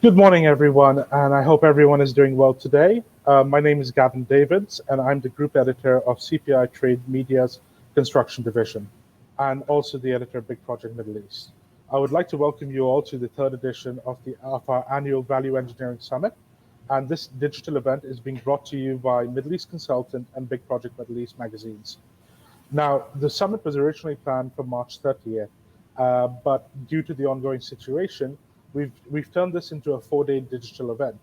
Good morning, everyone, and I hope everyone is doing well today. My name is Gavin Davids, and I'm the group editor of CPI Trade Media's construction division, and also the editor of Big Project Middle East. I would like to welcome you all to the third edition of our annual Value Engineering Summit, and this digital event is being brought to you by Middle East Consultant and Big Project Middle East magazines. Now, the summit was originally planned for March 30th, but due to the ongoing situation, we've turned this into a 4-day digital event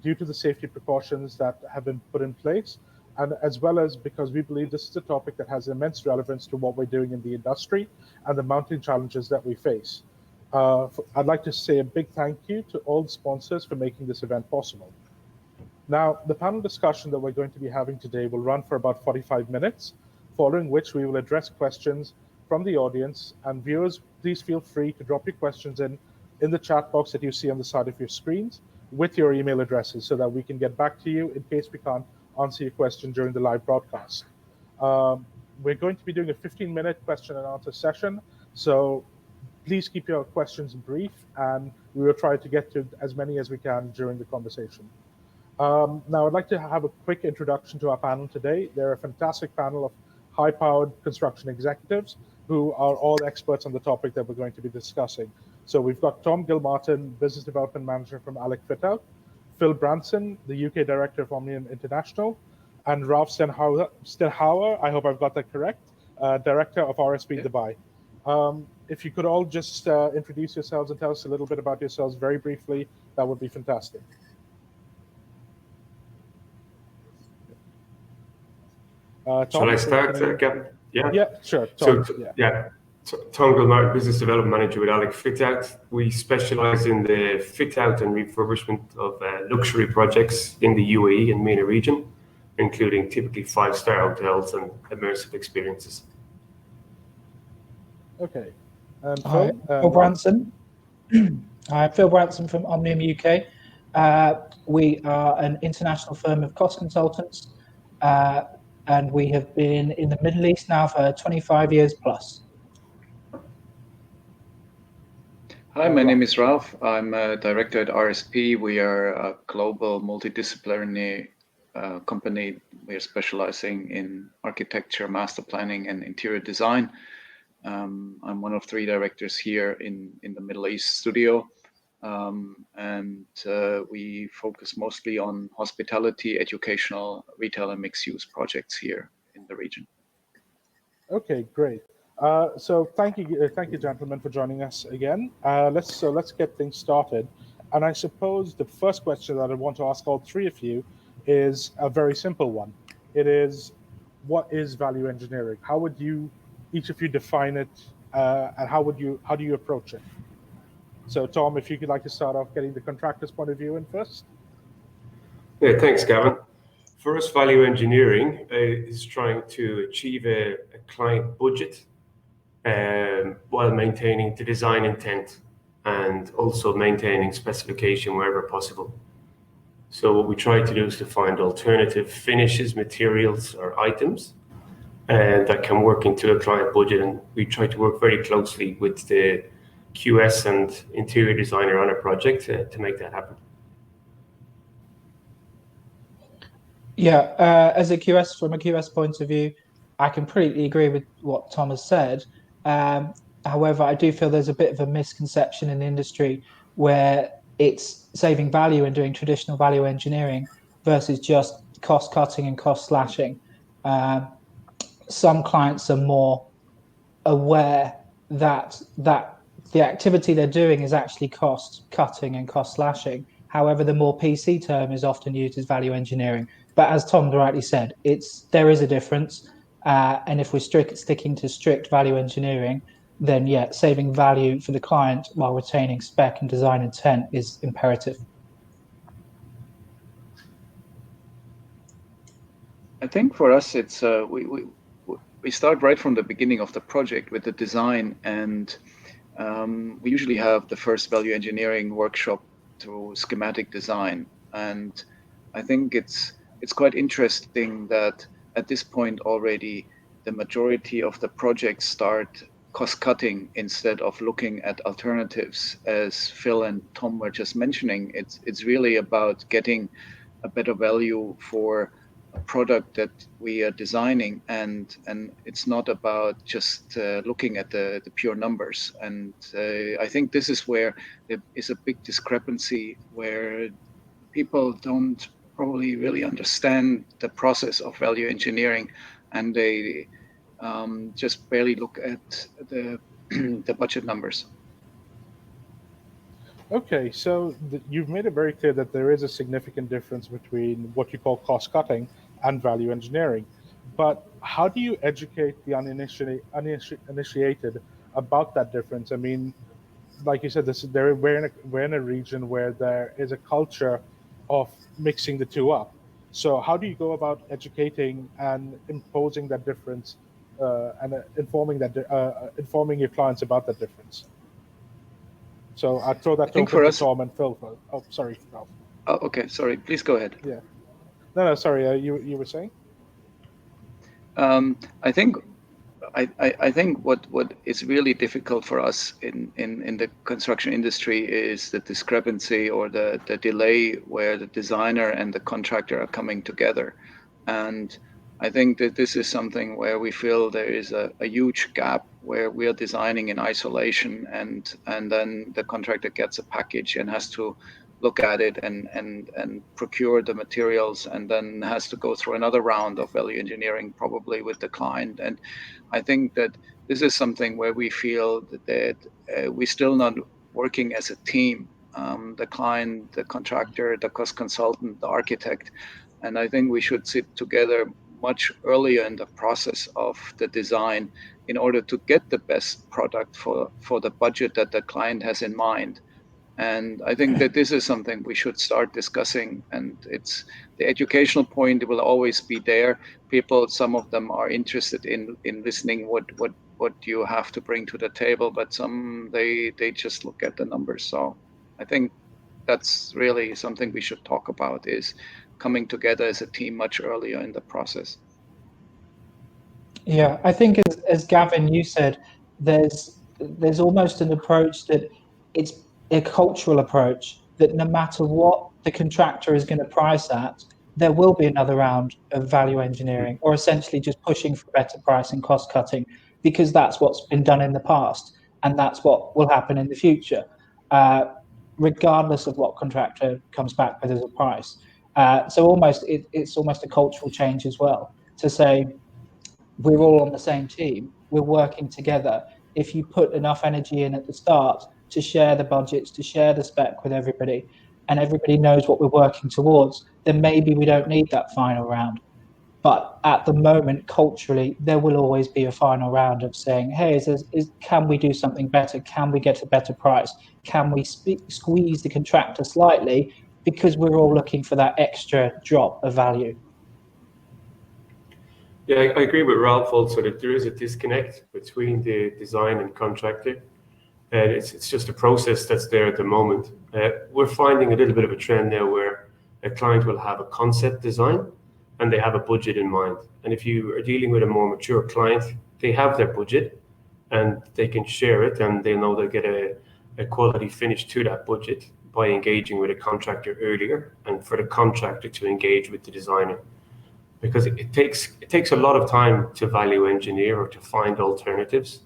due to the safety precautions that have been put in place, and as well as because we believe this is a topic that has immense relevance to what we're doing in the industry and the mounting challenges that we face. I'd like to say a big thank you to all the sponsors for making this event possible. Now, the panel discussion that we're going to be having today will run for about 45 minutes, following which we will address questions from the audience. And viewers, please feel free to drop your questions in the chat box that you see on the side of your screens with your email addresses so that we can get back to you in case we can't answer your question during the live broadcast. We're going to be doing a 15-minute question and answer session, so please keep your questions brief, and we will try to get to as many as we can during the conversation. Now, I'd like to have a quick introduction to our panel today. They're a fantastic panel of high-powered construction executives who are all experts on the topic that we're going to be discussing. So we've got Tom Gilmartin, Business Development Manager from ALEC FITOUT, Phil Branson, the UK Director of Omnium International, and Ralph Stenhauer, I hope I've got that correct, Director of RSP Dubai. If you could all just introduce yourselves and tell us a little bit about yourselves very briefly, that would be fantastic. Tom, shall I start, Gavin? Yeah, sure. Tom, Tom Gilmartin, Business Development Manager with ALEC FITOUT. We specialize in the fit-out and refurbishment of luxury projects in the UAE and MENA region, including typically 5-star hotels and immersive experiences. Okay. Hi, Phil Branson. Hi, Phil Branson from Omnium UK. We are an international firm of cost consultants, and we have been in the Middle East now for 25 years plus. Hi, my name is Ralph. I'm a director at RSP. We are a global multidisciplinary company. We are specializing in architecture, master planning, and interior design. I'm one of 3 directors here in the Middle East studio. And we focus mostly on hospitality, educational, retail, and mixed-use projects here in the region. Okay, great. So thank you, gentlemen, for joining us again. Let's get things started. And I suppose the first question that I want to ask all 3 of you is a very simple one. It is, what is value engineering? How would you, each of you, define it, and how do you approach it? So, Tom, if you could like to start off getting the contractor's point of view in first. Yeah, thanks, Gavin. For us, value engineering is trying to achieve a client budget while maintaining the design intent and also maintaining specification wherever possible. So what we try to do is to find alternative finishes, materials, or items that can work into a client budget, and we try to work very closely with the QS and interior designer on a project to make that happen. Yeah, as a QS, from a QS point of view, I completely agree with what Tom has said. However, I do feel there's a bit of a misconception in the industry where it's saving value and doing traditional value engineering versus just cost cutting and cost slashing. Some clients are more aware that the activity they're doing is actually cost cutting and cost slashing. However, the more PC term is often used as value engineering. But as Tom rightly said, there is a difference. And if we're sticking to strict value engineering, then yeah, saving value for the client while retaining spec and design intent is imperative. I think for us, it's we start right from the beginning of the project with the design, and we usually have the first value engineering workshop through schematic design. And I think it's quite interesting that at this point already, the majority of the projects start cost cutting instead of looking at alternatives, as Phil and Tom were just mentioning. It's really about getting a better value for a product that we are designing, and it's not about just looking at the pure numbers. And I think this is where there is a big discrepancy, where people don't probably really understand the process of value engineering, and they just barely look at the the budget numbers. Okay, so you've made it very clear that there is a significant difference between what you call cost cutting and value engineering. But how do you educate the uninitiated about that difference? I mean, like you said, we're in a region where there is a culture of mixing the two up. So how do you go about educating and imposing that difference, and informing your clients about that difference? So I'd throw that open to Tom and Phil. Oh, sorry, Ralph. Oh, okay, sorry. Please go ahead. Yeah. No, sorry. You were saying? I think what is really difficult for us in the construction industry is the discrepancy, or the delay, where the designer and the contractor are coming together. And I think that this is something where we feel there is a huge gap, where we are designing in isolation, and then the contractor gets a package and has to look at it and procure the materials, and then has to go through another round of value engineering, probably with the client. And I think that this is something where we feel that we're still not working as a team, the client, the contractor, the cost consultant, the architect. And I think we should sit together much earlier in the process of the design, in order to get the best product for the budget that the client has in mind. And I think that this is something we should start discussing. And it's the educational point will always be there. People, some of them are interested in listening what you have to bring to the table, but some they just look at the numbers. So I think that's really something we should talk about, is coming together as a team much earlier in the process. Yeah, I think as Gavin, you said, there's almost an approach that it's a cultural approach, that no matter what the contractor is going to price at, there will be another round of value engineering, or essentially just pushing for better price and cost cutting, because that's what's been done in the past, and that's what will happen in the future, regardless of what contractor comes back with as a price. So it's almost a cultural change as well, to say, we're all on the same team, we're working together. If you put enough energy in at the start to share the budgets, to share the spec with everybody, and everybody knows what we're working towards, then maybe we don't need that final round. But at the moment, culturally, there will always be a final round of saying, hey, can we do something better? Can we get a better price? Can we squeeze the contractor slightly, because we're all looking for that extra drop of value? Yeah, I agree with Ralph also, that there is a disconnect between the design and contractor. And it's just a process that's there at the moment. We're finding a little bit of a trend now, where a client will have a concept design and they have a budget in mind. And if you are dealing with a more mature client, they have their budget and they can share it, and they know they'll get a quality finish to that budget by engaging with a contractor earlier, and for the contractor to engage with the designer. Because it takes a lot of time to value engineer, or to find alternatives.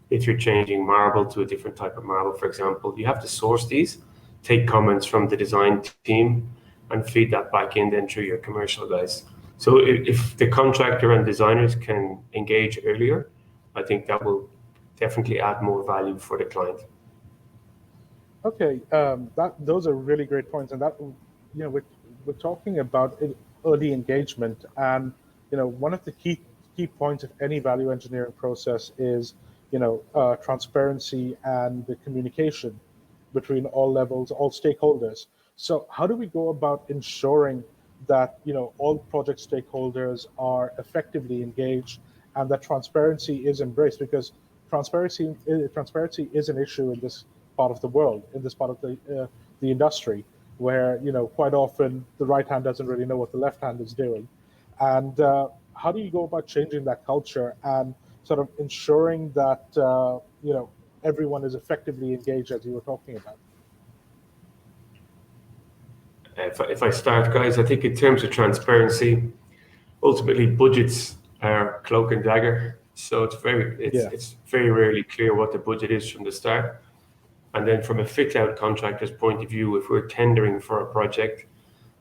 If you're changing marble to a different type of marble, for example, you have to source these, take comments from the design team, and feed that back in then through your commercial guys. So if the contractor and designers can engage earlier, I think that will definitely add more value for the client. Okay, those are really great points, and that, we're talking about early engagement, and one of the key points of any value engineering process is transparency and the communication between all levels, all stakeholders. So how do we go about ensuring that all project stakeholders are effectively engaged, and that transparency is embraced? Because transparency is an issue in this part of the world, in this part of the industry, where quite often the right hand doesn't really know what the left hand is doing. And how do you go about changing that culture and sort of ensuring that everyone is effectively engaged, as you were talking about? If I start, guys, I think in terms of transparency, ultimately budgets are cloak and dagger. So it's very rarely clear what the budget is from the start. And then from a fit-out contractor's point of view, if we're tendering for a project,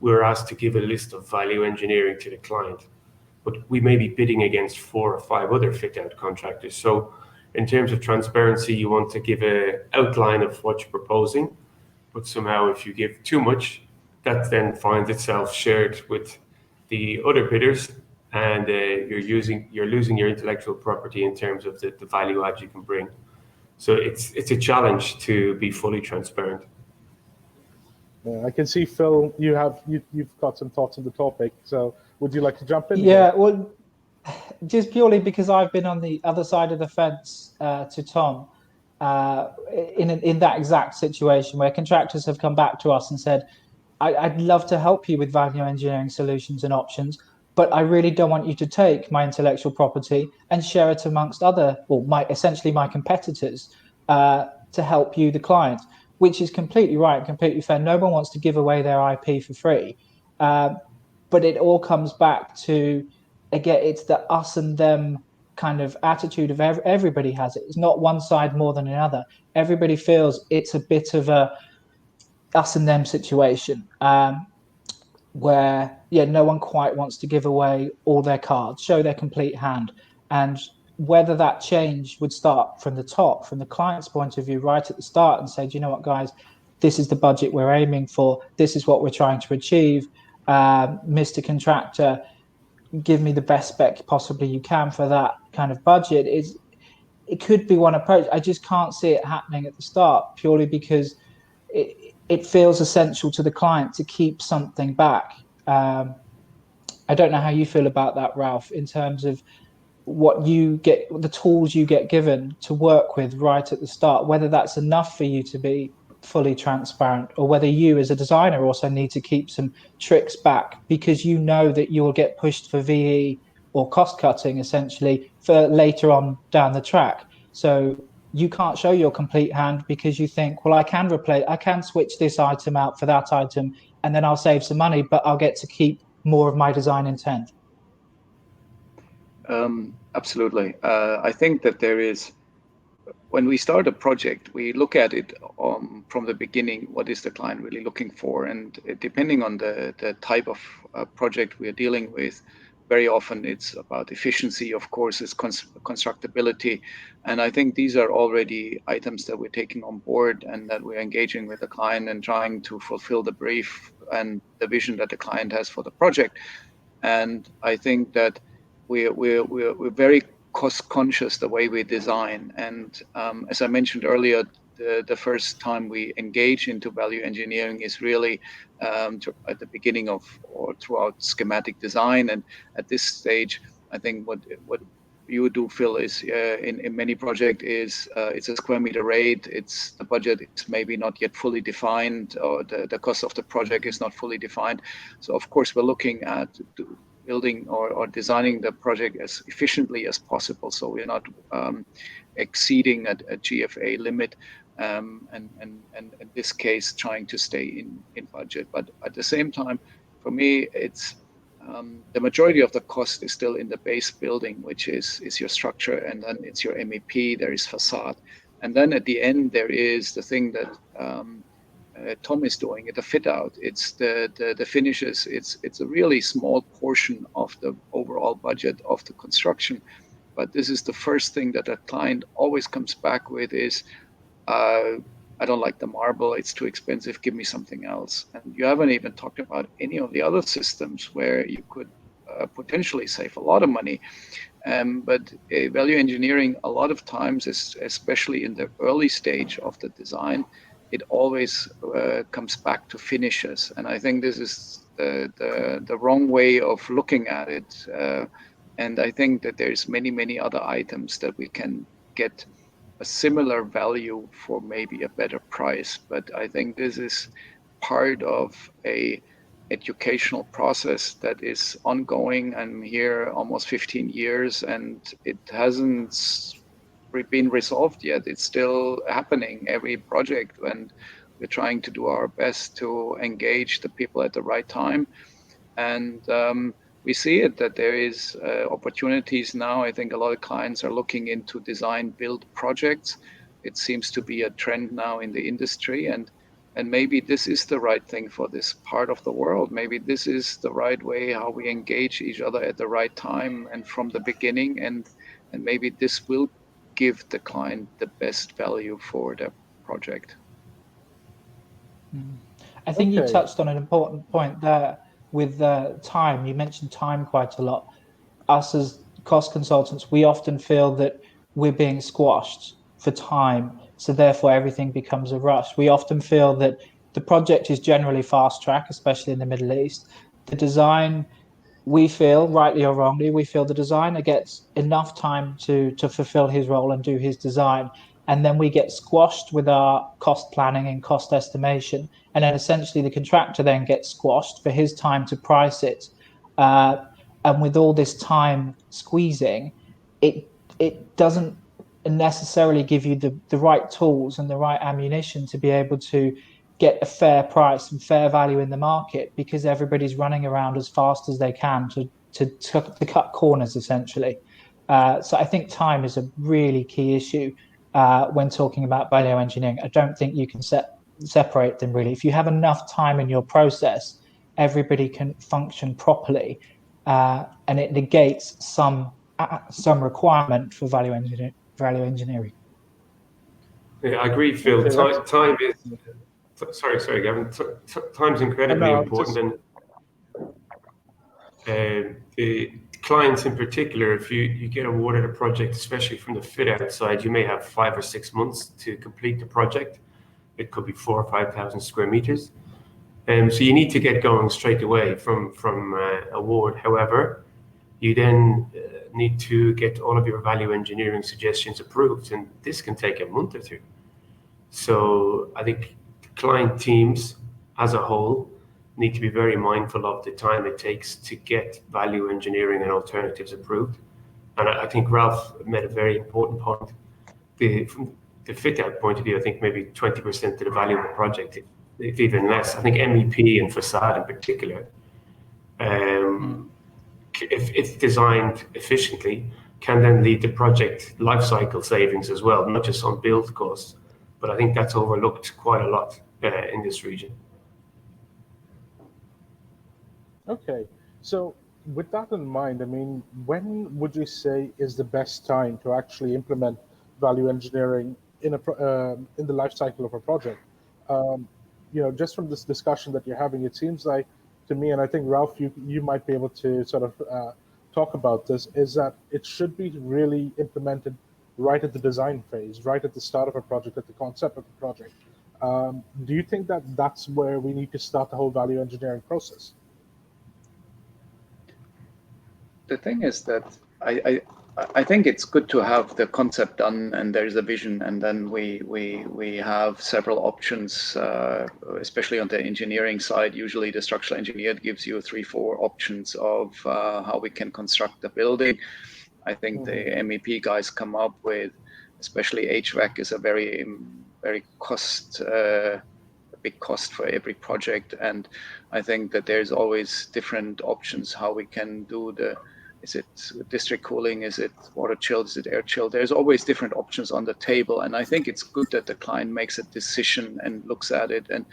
we're asked to give a list of value engineering to the client. But we may be bidding against 4 or 5 other fit-out contractors. So in terms of transparency, you want to give an outline of what you're proposing. But somehow if you give too much, that then finds itself shared with the other bidders, and you're losing your intellectual property in terms of the value add you can bring. So it's a challenge to be fully transparent. I can see, Phil, you've got some thoughts on the topic. So would you like to jump in? Yeah, well, just purely because I've been on the other side of the fence to Tom, in that exact situation where contractors have come back to us and said, I'd love to help you with value engineering solutions and options, but I really don't want you to take my intellectual property and share it amongst essentially my competitors to help you, the client, which is completely right, completely fair. No one wants to give away their IP for free. But it all comes back to, again, it's the us and them kind of attitude of everybody has it. It's not one side more than another. Everybody feels it's a bit of a us and them situation, where no one quite wants to give away all their cards, show their complete hand. And whether that change would start from the top, from the client's point of view, right at the start, and say, do you know what, guys, this is the budget we're aiming for, this is what we're trying to achieve, Mr. Contractor, give me the best spec possibly you can for that kind of budget. It could be one approach. I just can't see it happening at the start, purely because it feels essential to the client to keep something back. I don't know how you feel about that, Ralph, in terms of what you get, the tools you get given to work with right at the start, whether that's enough for you to be fully transparent, or whether you as a designer also need to keep some tricks back because you know that you will get pushed for VE or cost cutting essentially for later on down the track. So you can't show your complete hand because you think, well, I can switch this item out for that item, and then I'll save some money, but I'll get to keep more of my design intent. Absolutely. I think that there is, when we start a project, we look at it from the beginning, what is the client really looking for? And depending on the type of project we are dealing with, very often it's about efficiency, of course, it's constructability. And I think these are already items that we're taking on board and that we're engaging with the client and trying to fulfill the brief and the vision that the client has for the project. And I think that we're very cost conscious the way we design. And as I mentioned earlier, the first time we engage into value engineering is really at the beginning of or throughout schematic design. And at this stage, I think what you do, Phil, is in many projects is it's a square meter rate. It's the budget is maybe not yet fully defined, or the cost of the project is not fully defined. So of course we're looking at building or designing the project as efficiently as possible, so we're not exceeding a GFA limit, and in this case trying to stay in budget. But at the same time, for me, it's the majority of the cost is still in the base building, which is your structure, and then it's your MEP, there is facade, and then at the end there is the thing that Tom is doing, the fit out. It's the finishes. It's a really small portion of the overall budget of the construction, but this is the first thing that a client always comes back with is, I don't like the marble, it's too expensive, give me something else. And you haven't even talked about any of the other systems where you could potentially save a lot of money. But value engineering, a lot of times, especially in the early stage of the design, it always comes back to finishes. And I think this is the wrong way of looking at it. And I think that there's many other items that we can get a similar value for maybe a better price. But I think this is part of a educational process that is ongoing. I'm here almost 15 years and it hasn't been resolved yet. It's still happening every project, and we're trying to do our best to engage the people at the right time. And we see it that there is opportunities now. I think a lot of clients are looking into design build projects. It seems to be a trend now in the industry, and maybe this is the right thing for this part of the world. Maybe this is the right way how we engage each other at the right time and from the beginning, and maybe this will give the client the best value for the project. I think you Okay. touched on an important point there with time. You mentioned time quite a lot. Us as cost consultants, we often feel that we're being squashed for time, so therefore everything becomes a rush. We often feel that the project is generally fast track, especially in the Middle East. The design, we feel, rightly or wrongly, we feel the designer gets enough time to fulfill his role and do his design. And then we get squashed with our cost planning and cost estimation. And then essentially the contractor then gets squashed for his time to price it. And with all this time squeezing, it doesn't necessarily give you the right tools and the right ammunition to be able to get a fair price and fair value in the market, because everybody's running around as fast as they can to cut corners essentially. So I think time is a really key issue when talking about value engineering. I don't think you can separate them really. If you have enough time in your process, everybody can function properly, and it negates some requirement for value engineering. Yeah, I agree, Phil. Okay, Time is. Sorry, Gavin. Time's incredibly important, and the clients in particular, if you get awarded a project, especially from the fit out side, you may have 5 or 6 months to complete the project. It could be 4,000 or 5,000 square meters, so you need to get going straight away from award. However, you then need to get all of your value engineering suggestions approved, and this can take a month or two. So I think client teams as a whole need to be very mindful of the time it takes to get value engineering and alternatives approved. And I think Ralph made a very important point. From the fit out point of view, I think maybe 20% of the value of a project, if even less. I think MEP and facade in particular, if designed efficiently, can then lead to project lifecycle savings as well, not just on build costs. But I think that's overlooked quite a lot in this region. Okay, so with that in mind, I mean, when would you say is the best time to actually implement value engineering in in the life cycle of a project? Just from this discussion that you're having, it seems like to me, and I think Ralph, you might be able to sort of talk about this, is that it should be really implemented right at the design phase, right at the start of a project, at the concept of the project. Do you think that that's where we need to start the whole value engineering process? The thing is that I think it's good to have the concept done and there's a vision, and then we have several options, especially on the engineering side. Usually the structural engineer gives you 3-4 options of how we can construct the building. I think the MEP guys come up with, especially HVAC is a very big cost for every project, and I think that there's always different options how we can do is it district cooling, is it water chilled, is it air chilled? There's always different options on the table, and I think it's good that the client makes a decision and looks at it. And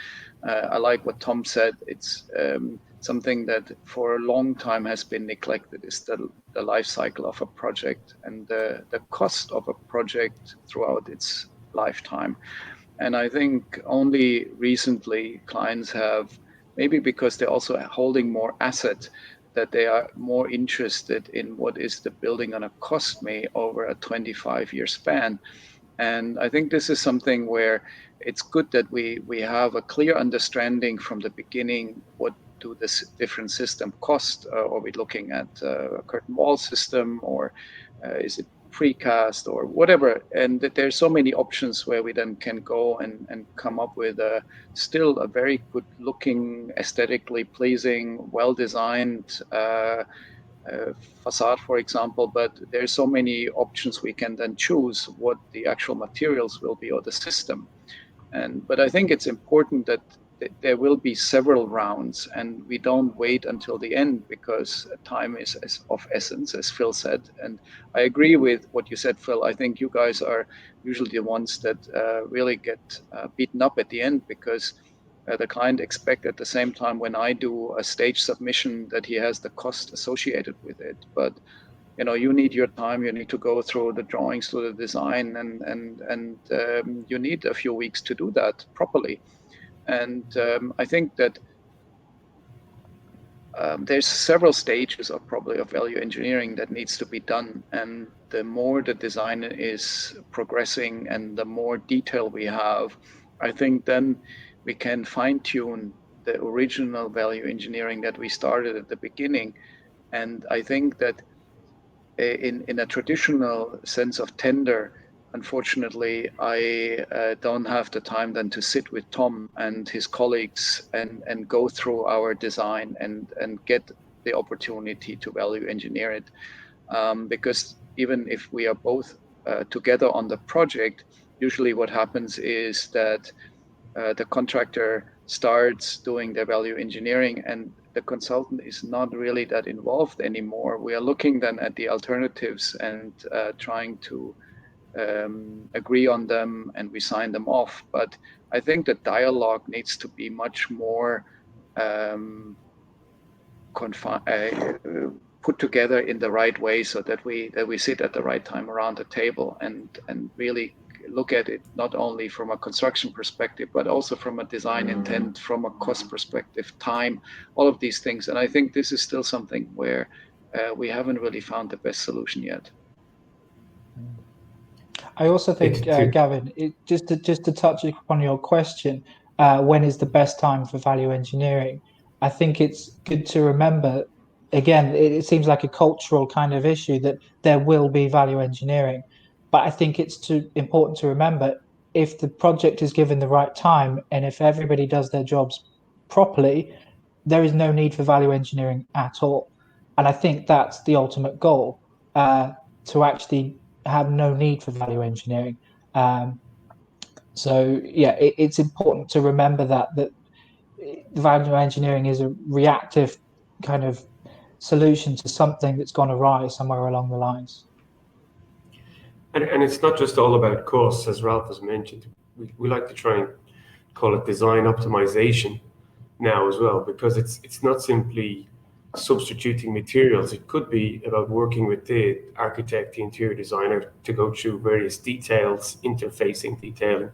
I like what Tom said. It's something that for a long time has been neglected, is the life cycle of a project and the cost of a project throughout its lifetime. And I think only recently clients have, maybe because they're also holding more asset, that they are more interested in what is the building going to cost me over a 25-year span. And I think this is something where it's good that we have a clear understanding from the beginning, what do this different system cost? Are we looking at a curtain wall system, or is it precast or whatever. And there's so many options where we then can go and come up with still a very good looking, aesthetically pleasing, well-designed facade, for example. But there's so many options we can then choose what the actual materials will be or the system. But I think it's important that there will be several rounds and we don't wait until the end, because time is of essence, as Phil said. And I agree with what you said, Phil. I think you guys are usually the ones that really get beaten up at the end, because the client expects at the same time when I do a stage submission that he has the cost associated with it. But you need your time. You need to go through the drawings, through the design, and you need a few weeks to do that properly. And I think that there's several stages of value engineering that needs to be done. And the more the design is progressing and the more detail we have, I think then we can fine tune the original value engineering that we started at the beginning. And I think that in a traditional sense of tender, unfortunately, I don't have the time then to sit with Tom and his colleagues and go through our design and get the opportunity to value engineer it. Because even if we are both together on the project, usually what happens is that the contractor starts doing the value engineering and the consultant is not really that involved anymore. We are looking then at the alternatives and trying to agree on them, and we sign them off. But I think the dialogue needs to be much more put together in the right way, so that we sit at the right time around the table and really look at it not only from a construction perspective, but also from a design intent, from a cost perspective, time, all of these things. And I think this is still something where we haven't really found the best solution yet. I also think, Gavin, just to touch upon your question, when is the best time for value engineering? I think it's good to remember, again, it seems like a cultural kind of issue that there will be value engineering. But I think it's important to remember, if the project is given the right time and if everybody does their jobs properly, there is no need for value engineering at all. And I think that's the ultimate goal, to actually have no need for value engineering. So yeah, it's important to remember that value engineering is a reactive kind of solution to something that's gone awry somewhere along the lines. And it's not just all about costs, as Ralph has mentioned. We like to try and call it design optimization now as well, because it's not simply substituting materials. It could be about working with the architect, the interior designer, to go through various details, interfacing detailing,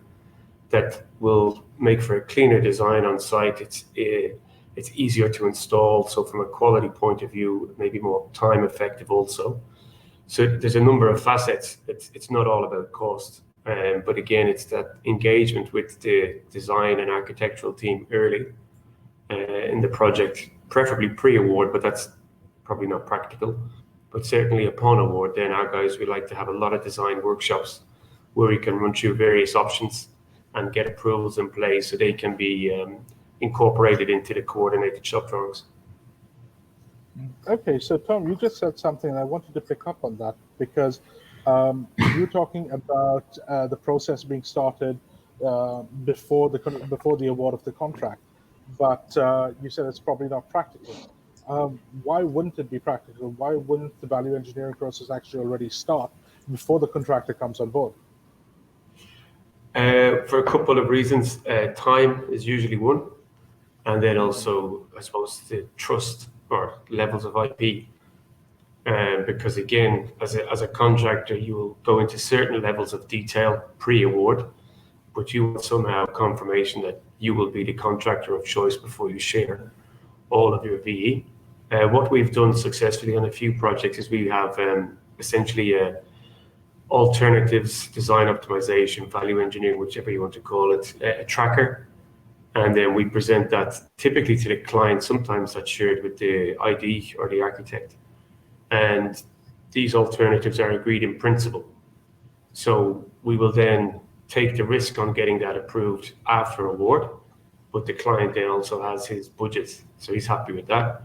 that will make for a cleaner design on site. It's easier to install, so from a quality point of view, maybe more time effective also. So there's a number of facets. It's not all about cost, but again, it's that engagement with the design and architectural team early in the project, preferably pre-award, but that's probably not practical. But certainly upon award, then our guys, we like to have a lot of design workshops where we can run through various options and get approvals in place so they can be incorporated into the coordinated shop drawings. Okay, so Tom, you just said something, and I wanted to pick up on that, because you're talking about the process being started before the award of the contract, but you said it's probably not practical. Why wouldn't it be practical? Why wouldn't the value engineering process actually already start before the contractor comes on board? For a couple of reasons. Time is usually one, and then also, I suppose, the trust or levels of IP. Because again, as a contractor, you will go into certain levels of detail pre-award, but you want somehow confirmation that you will be the contractor of choice before you share all of your VE. What we've done successfully on a few projects is we have essentially alternatives, design optimization, value engineering, whichever you want to call it, a tracker. And then we present that typically to the client. Sometimes that's shared with the ID or the architect. And these alternatives are agreed in principle. So we will then take the risk on getting that approved after award, but the client then also has his budget, so he's happy with that.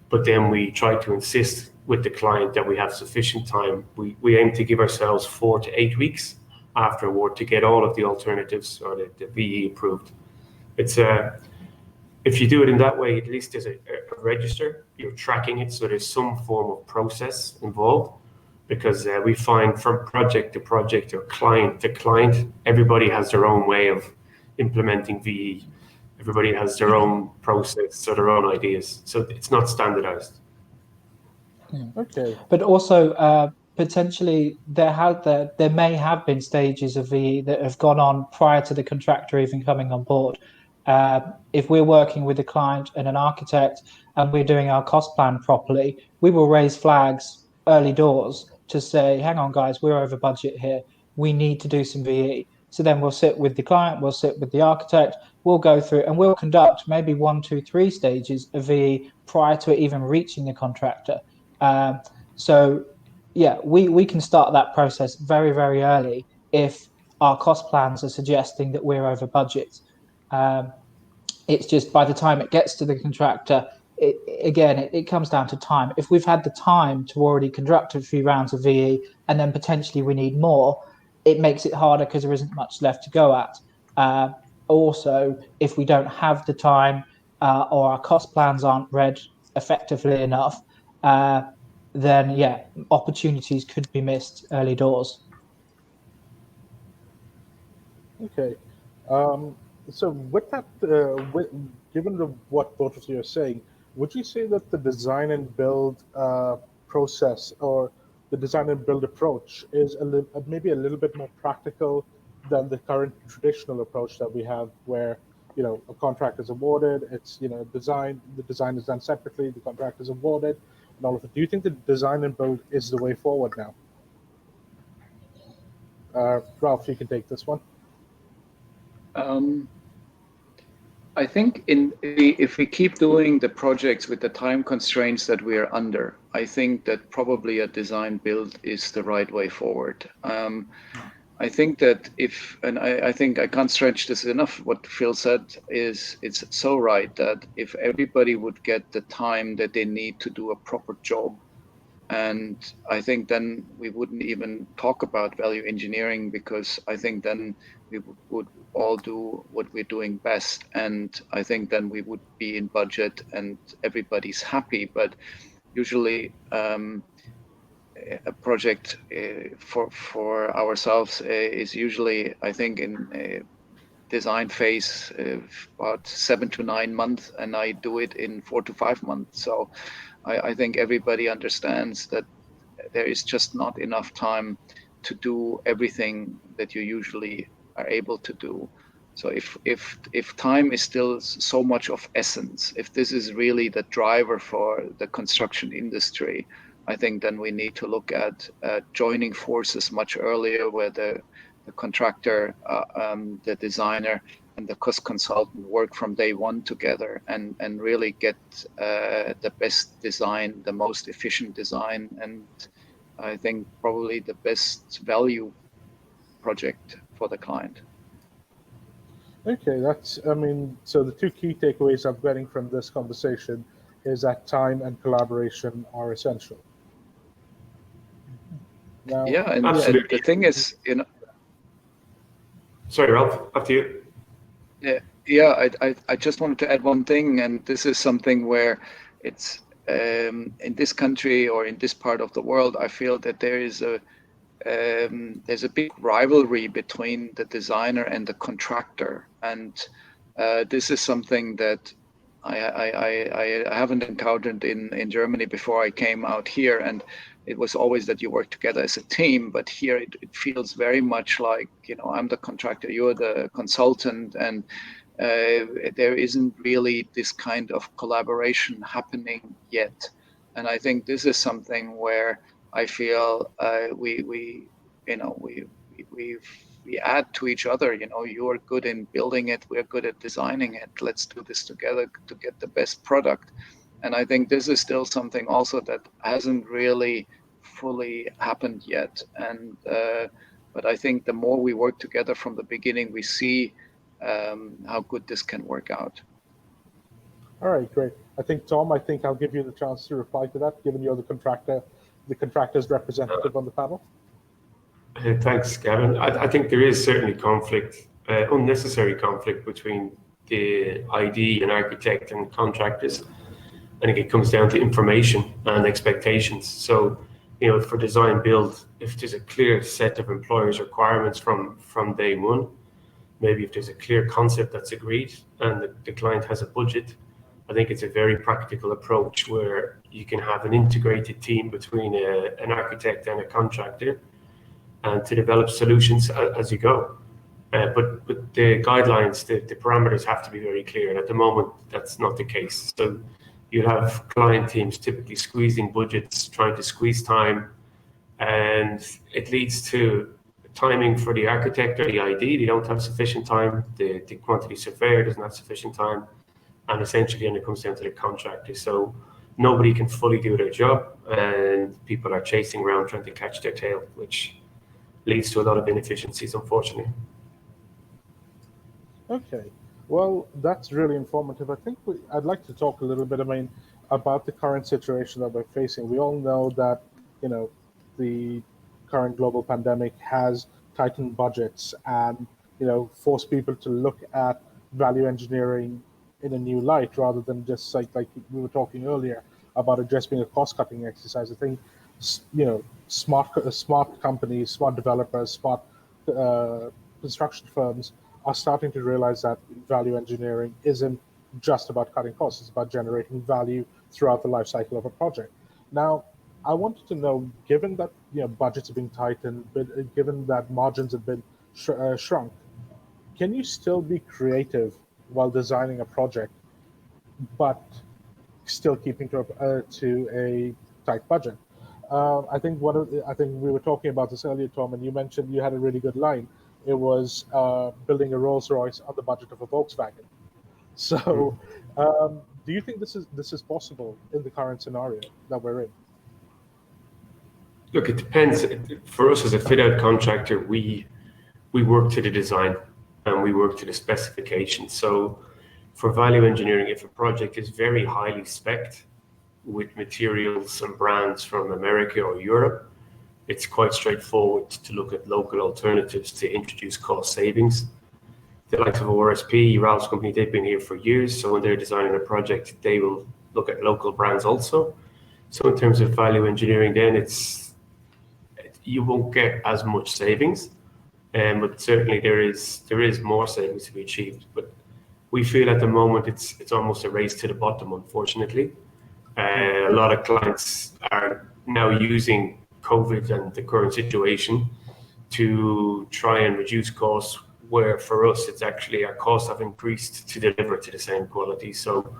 But then we try to insist with the client that we have sufficient time. We aim to give ourselves 4 to 8 weeks after award to get all of the alternatives or the VE approved. It's if you do it in that way, at least there's a register, you're tracking it, so there's some form of process involved. Because we find from project to project or client to client, everybody has their own way of implementing VE. Everybody has their own process or their own ideas. So it's not standardized. Okay. But also, potentially, there may have been stages of VE that have gone on prior to the contractor even coming on board. If we're working with a client and an architect and we're doing our cost plan properly, we will raise flags early doors to say, hang on, guys, we're over budget here. We need to do some VE. So then we'll sit with the client, we'll sit with the architect, we'll go through and we'll conduct maybe 1, 2, 3 stages of VE prior to it even reaching the contractor. So yeah, we can start that process very, very early if our cost plans are suggesting that we're over budget. It's just by the time it gets to the contractor, it comes down to time. If we've had the time to already conduct a few rounds of VE and then potentially we need more, it makes it harder because there isn't much left to go at. Also, if we don't have the time or our cost plans aren't read effectively enough, then yeah, opportunities could be missed early doors. Okay. So with that, given what both of you are saying, would you say that the design and build process or the design and build approach is maybe a little bit more practical than the current traditional approach that we have, where a contract is awarded, it's the design is done separately, the contract is awarded, and all of it. Do you think the design and build is the way forward now? Ralph, you can take this one. I think if we keep doing the projects with the time constraints that we are under, I think that probably a design build is the right way forward. I think that I think I can't stretch this enough, what Phil said it's so right that if everybody would get the time that they need to do a proper job, and I think then we wouldn't even talk about value engineering, because I think then we would all do what we're doing best. And I think then we would be in budget and everybody's happy. But usually a project for ourselves is usually, I think, in design phase about 7 to 9 months, and I do it in 4 to 5 months. So I think everybody understands that there is just not enough time to do everything that you usually are able to do. So if time is still so much of essence, if this is really the driver for the construction industry, I think then we need to look at joining forces much earlier, where the contractor, the designer, and the cost consultant work from day one together and really get the best design, the most efficient design, and I think probably the best value project for the client. Okay, so the two key takeaways I'm getting from this conversation is that time and collaboration are essential. Now, Yeah, and absolutely. the thing is, Sorry, Ralph, after you. Yeah, I just wanted to add one thing, and this is something where it's in this country or in this part of the world, I feel that there's a big rivalry between the designer and the contractor, and this is something that I haven't encountered in Germany before I came out here, and it was always that you work together as a team, but here it feels very much like, I'm the contractor, you're the consultant, and there isn't really this kind of collaboration happening yet. And I think this is something where I feel we add to each other. You're good in building it, we're good at designing it. Let's do this together to get the best product. And I think this is still something also that hasn't really fully happened yet. And but I think the more we work together from the beginning, we see how good this can work out. All right, great. I think, Tom, I'll give you the chance to reply to that, given you're the contractor's representative on the panel. Thanks, Gavin. I think there is certainly conflict, unnecessary conflict between the ID and architect and contractors. I think it comes down to information and expectations. So, for design build, if there's a clear set of employers' requirements from day one, maybe if there's a clear concept that's agreed and the client has a budget, I think it's a very practical approach where you can have an integrated team between an architect and a contractor, and to develop solutions as you go. But the guidelines, the parameters have to be very clear. And at the moment, that's not the case. So you have client teams typically squeezing budgets, trying to squeeze time, and it leads to timing for the architect or the ID. They don't have sufficient time. The quantity surveyor doesn't have sufficient time. And essentially, then it comes down to the contractor. So nobody can fully do their job, and people are chasing around trying to catch their tail, which leads to a lot of inefficiencies, unfortunately. Okay, well, that's really informative. I think I'd like to talk a little bit, about the current situation that we're facing. We all know that, the current global pandemic has tightened budgets and, forced people to look at value engineering in a new light, rather than just like we were talking earlier about it just being a cost-cutting exercise. I think, smart companies, smart developers, smart construction firms are starting to realize that value engineering isn't just about cutting costs, it's about generating value throughout the life cycle of a project. Now, I wanted to know, given that budgets have been tightened, but given that margins have been shrunk, can you still be creative while designing a project, but still keeping to a tight budget? I think we were talking about this earlier, Tom, and you mentioned you had a really good line. It was building a Rolls Royce on the budget of a Volkswagen. So, do you think this is possible in the current scenario that we're in? Look, it depends. For us as a fit-out contractor, we work to the design and we work to the specification. So, for value engineering, if a project is very highly spec'd with materials and brands from America or Europe, it's quite straightforward to look at local alternatives to introduce cost savings. The likes of RSP, Ralph's company, they've been here for years. So when they're designing a project, they will look at local brands also. So in terms of value engineering, then you won't get as much savings, but certainly there is more savings to be achieved. But we feel at the moment it's almost a race to the bottom, unfortunately. A lot of clients are now using COVID and the current situation to try and reduce costs, where for us it's actually our costs have increased to deliver to the same quality. So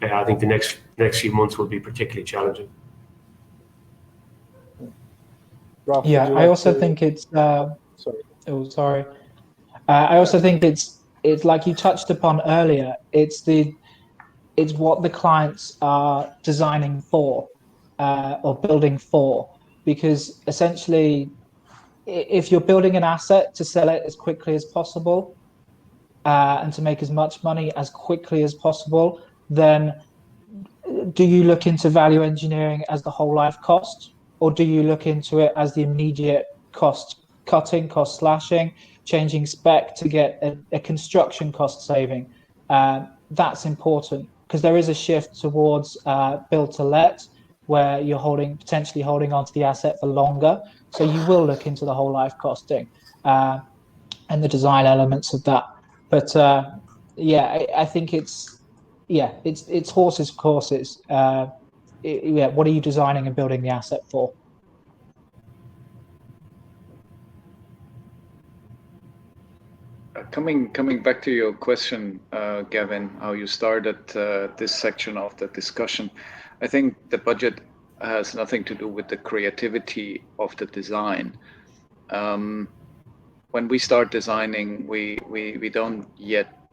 I think the next few months will be particularly challenging. Ralph, Yeah, I also think it's sorry. Oh, sorry. I also think it's like you touched upon earlier. It's what the clients are designing for or building for, because essentially, if you're building an asset to sell it as quickly as possible and to make as much money as quickly as possible, then do you look into value engineering as the whole life cost, or do you look into it as the immediate cost cutting, cost slashing, changing spec to get a construction cost saving? That's important, because there is a shift towards build to let, where you're potentially holding onto the asset for longer. So you will look into the whole life costing and the design elements of that. But I think it's horses for courses. What are you designing and building the asset for? Coming back to your question, Gavin, how you started this section of the discussion, I think the budget has nothing to do with the creativity of the design. When we start designing, we don't yet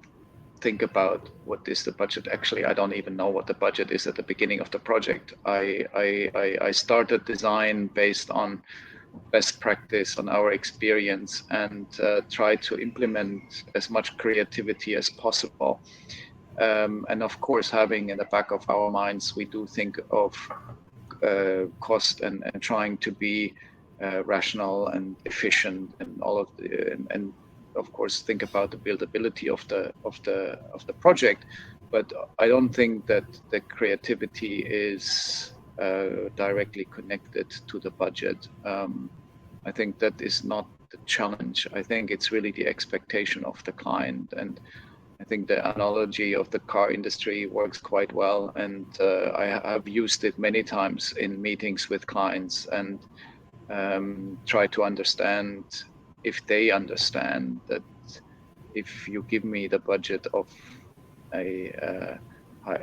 think about what is the budget. Actually, I don't even know what the budget is at the beginning of the project. I started design based on best practice, on our experience, and try to implement as much creativity as possible. And of course, having in the back of our minds, we do think of cost and trying to be rational and efficient, and all of the and of course think about the buildability of the project. But I don't think that the creativity is directly connected to the budget. I think that is not the challenge. I think it's really the expectation of the client, and I think the analogy of the car industry works quite well, and I have used it many times in meetings with clients, and try to understand if they understand that if you give me the budget of a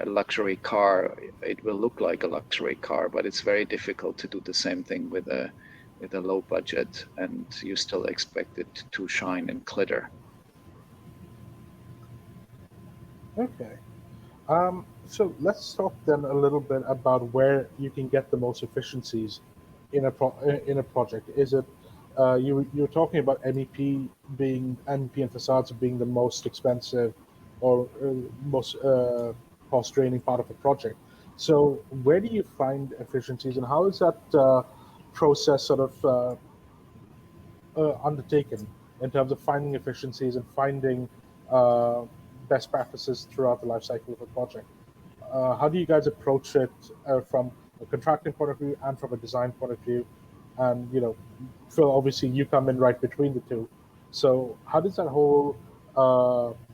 luxury car, it will look like a luxury car, but it's very difficult to do the same thing with a low budget, and you still expect it to shine and glitter. Okay. So let's talk then a little bit about where you can get the most efficiencies in a project. Is it you were talking about MEP and facades being the most expensive or most cost draining part of a project. So where do you find efficiencies, and how is that process sort of undertaken in terms of finding efficiencies and finding best practices throughout the life cycle of a project? How do you guys approach it from a contracting point of view and from a design point of view? And Phil, obviously you come in right between the two. So how does that whole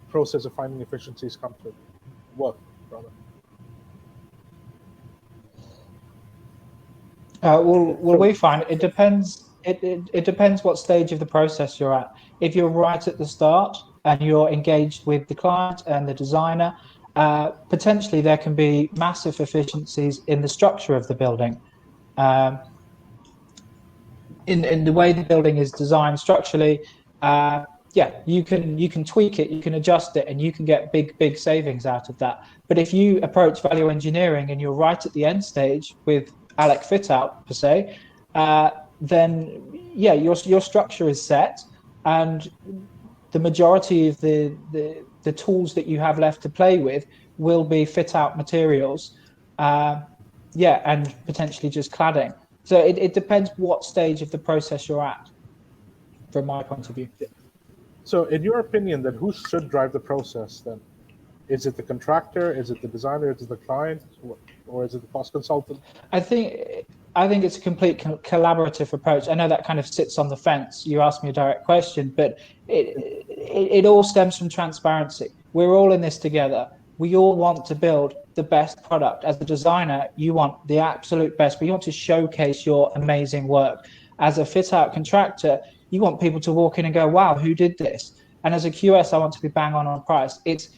process of finding efficiencies come to work, brother? Well, we find it depends. It depends what stage of the process you're at. If you're right at the start and you're engaged with the client and the designer, potentially there can be massive efficiencies in the structure of the building. In the way the building is designed structurally, you can tweak it, you can adjust it, and you can get big savings out of that. But if you approach value engineering and you're right at the end stage with ALEC FITOUT per se, then your structure is set, and the majority of the tools that you have left to play with will be fit out materials, and potentially just cladding. So it depends what stage of the process you're at, from my point of view. So in your opinion, then who should drive the process then? Is it the contractor? Is it the designer? Is it the client? Or is it the cost consultant? I think it's a complete collaborative approach. I know that kind of sits on the fence. You asked me a direct question, but it all stems from transparency. We're all in this together. We all want to build the best product. As a designer, you want the absolute best, but you want to showcase your amazing work. As a fit-out contractor, you want people to walk in and go, wow, who did this? And as a QS, I want to be bang on price. It's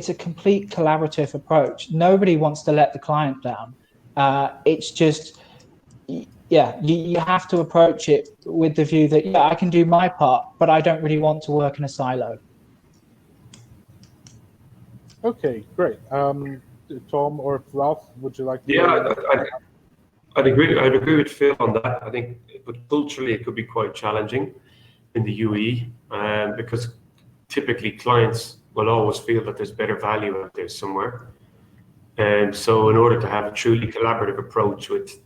a complete collaborative approach. Nobody wants to let the client down. It's just, you have to approach it with the view that, I can do my part, but I don't really want to work in a silo. Okay, great. Tom or Ralph, would you like to? Yeah, I'd agree with Phil on that. I think, but culturally, it could be quite challenging in the UAE, because typically clients will always feel that there's better value out there somewhere. And so in order to have a truly collaborative approach with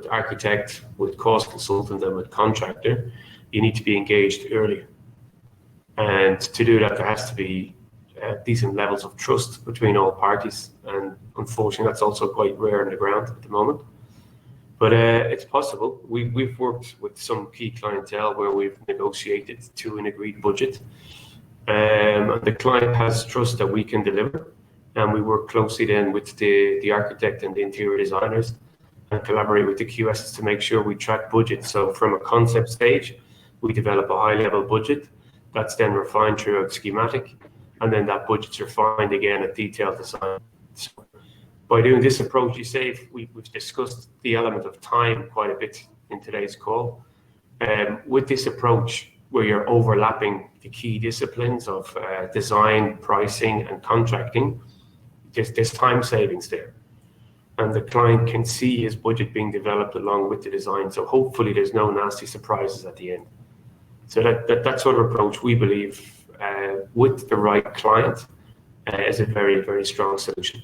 architect, with cost consultant, and with contractor, you need to be engaged early. And to do that, there has to be decent levels of trust between all parties. And unfortunately, that's also quite rare on the ground at the moment. But it's possible. We've worked with some key clientele where we've negotiated to an agreed budget. The client has trust that we can deliver, and we work closely then with the architect and the interior designers and collaborate with the QSs to make sure we track budget. So from a concept stage, we develop a high-level budget that's then refined throughout schematic, and then that budget's refined again at detailed design. So by doing this approach, we've discussed the element of time quite a bit in today's call. With this approach, where you're overlapping the key disciplines of design, pricing, and contracting, there's time savings there. And the client can see his budget being developed along with the design. So hopefully there's no nasty surprises at the end. So that sort of approach, we believe, with the right client, is a very, very strong solution.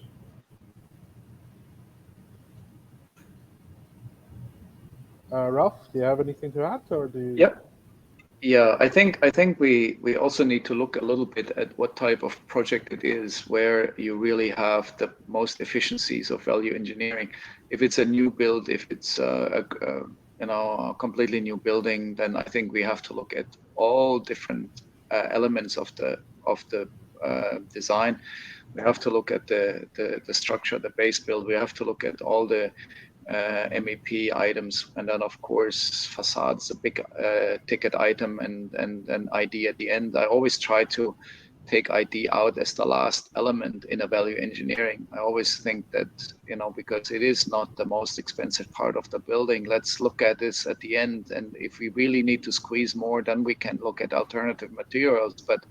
Ralph, do you have anything to add, or do you? Yep. Yeah, I think we also need to look a little bit at what type of project it is, where you really have the most efficiencies of value engineering. If it's a new build, if it's a completely new building, then I think we have to look at all different elements of the design. We have to look at the structure, the base build. We have to look at all the MEP items, and then of course facades, a big ticket item, and then ID at the end. I always try to take ID out as the last element in a value engineering. I always think that, because it is not the most expensive part of the building, let's look at this at the end, and if we really need to squeeze more, then we can look at alternative materials, but